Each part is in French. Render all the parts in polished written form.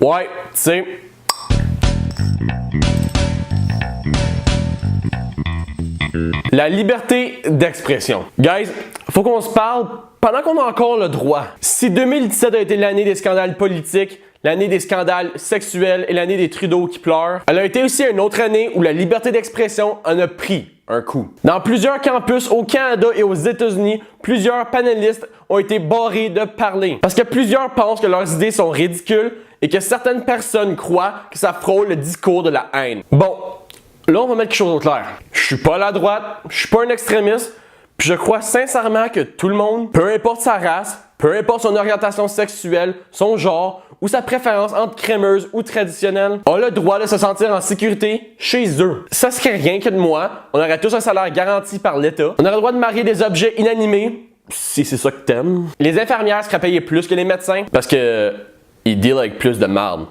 Ouais, tu sais. La liberté d'expression. Guys, faut qu'on se parle pendant qu'on a encore le droit. Si 2017 a été l'année des scandales politiques, l'année des scandales sexuels et l'année des Trudeau qui pleurent, elle a été aussi une autre année où la liberté d'expression en a pris un coup. Dans plusieurs campus au Canada et aux États-Unis, plusieurs panélistes ont été barrés de parler. Parce que plusieurs pensent que leurs idées sont ridicules et que certaines personnes croient que ça frôle le discours de la haine. Bon, là on va mettre quelque chose au clair. Je suis pas à la droite, je suis pas un extrémiste, puis je crois sincèrement que tout le monde, peu importe sa race, peu importe son orientation sexuelle, son genre ou sa préférence entre crémeuse ou traditionnelle, a le droit de se sentir en sécurité chez eux. Ça serait rien que de moi, on aurait tous un salaire garanti par l'État, on aurait le droit de marier des objets inanimés, si c'est ça que t'aimes. Les infirmières seraient payées plus que les médecins parce que ils dealent avec plus de marde.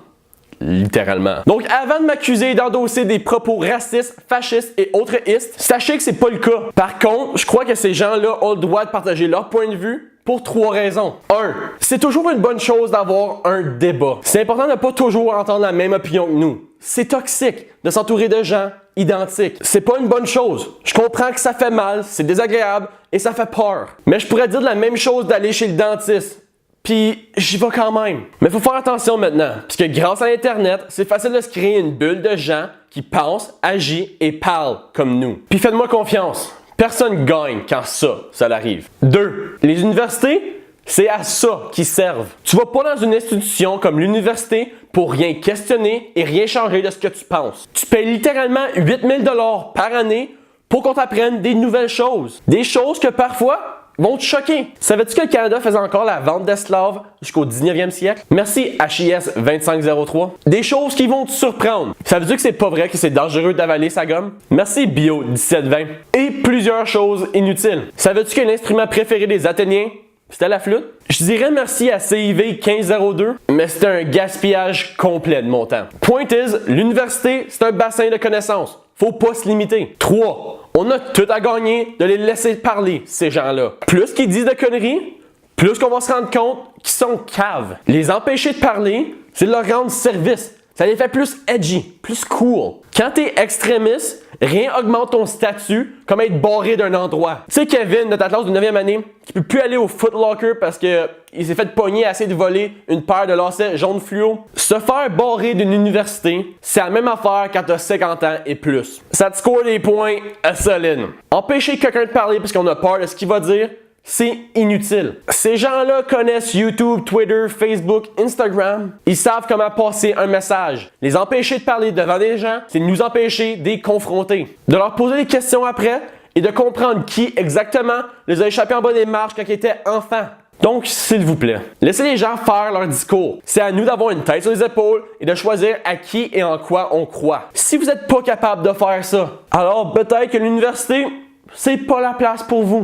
Littéralement. Donc, avant de m'accuser d'endosser des propos racistes, fascistes et autres istes, sachez que c'est pas le cas. Par contre, je crois que ces gens-là ont le droit de partager leur point de vue pour 3 raisons. 1. C'est toujours une bonne chose d'avoir un débat. C'est important de ne pas toujours entendre la même opinion que nous. C'est toxique de s'entourer de gens identiques. C'est pas une bonne chose. Je comprends que ça fait mal, c'est désagréable et ça fait peur. Mais je pourrais dire de la même chose d'aller chez le dentiste. Puis j'y vais quand même. Mais il faut faire attention maintenant, puisque grâce à Internet, c'est facile de se créer une bulle de gens qui pensent, agissent et parlent comme nous. Puis faites-moi confiance, personne gagne quand ça arrive. 2. Les universités, c'est à ça qu'ils servent. Tu vas pas dans une institution comme l'université pour rien questionner et rien changer de ce que tu penses. Tu payes littéralement 8000 $ par année pour qu'on t'apprenne des nouvelles choses. Des choses que parfois vont te choquer. Savais-tu que le Canada faisait encore la vente d'esclaves jusqu'au 19e siècle? Merci HIS 2503. Des choses qui vont te surprendre. Savais-tu que c'est pas vrai que c'est dangereux d'avaler sa gomme? Merci Bio 1720. Et plusieurs choses inutiles. Savais-tu que l'instrument préféré des Athéniens, c'était la flûte? Je dirais merci à CIV 1502, mais c'était un gaspillage complet de mon temps. Point is, l'université, c'est un bassin de connaissances. Faut pas se limiter. 3. On a tout à gagner de les laisser parler, ces gens-là. Plus qu'ils disent de conneries, plus qu'on va se rendre compte qu'ils sont caves. Les empêcher de parler, c'est de leur rendre service. Ça les fait plus edgy, plus cool. Quand t'es extrémiste, rien augmente ton statut comme être barré d'un endroit. Tu sais Kevin, notre athlète de 9e année, qui peut plus aller au Foot Locker parce que il s'est fait pogner à essayer de voler une paire de lacets jaune fluo. Se faire barrer d'une université, c'est la même affaire quand t'as 50 ans et plus. Ça te score des points à solide. Empêcher quelqu'un de parler parce qu'on a peur de ce qu'il va dire, c'est inutile. Ces gens-là connaissent YouTube, Twitter, Facebook, Instagram. Ils savent comment passer un message. Les empêcher de parler devant des gens, c'est nous empêcher de les confronter. De leur poser des questions après et de comprendre qui exactement les a échappés en bas des marches quand ils étaient enfants. Donc, s'il vous plaît, laissez les gens faire leur discours. C'est à nous d'avoir une tête sur les épaules et de choisir à qui et en quoi on croit. Si vous n'êtes pas capable de faire ça, alors peut-être que l'université, c'est pas la place pour vous.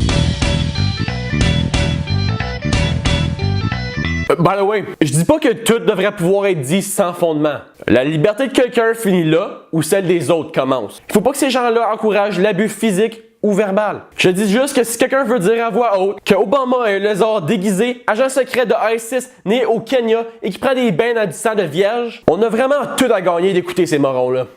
By the way, je dis pas que tout devrait pouvoir être dit sans fondement. La liberté de quelqu'un finit là où celle des autres commence. Il faut pas que ces gens-là encouragent l'abus physique ou verbal. Je dis juste que si quelqu'un veut dire à voix haute que Obama est un lézard déguisé, agent secret de ISIS né au Kenya et qui prend des bains dans du sang de vierge, on a vraiment tout à gagner d'écouter ces morons-là.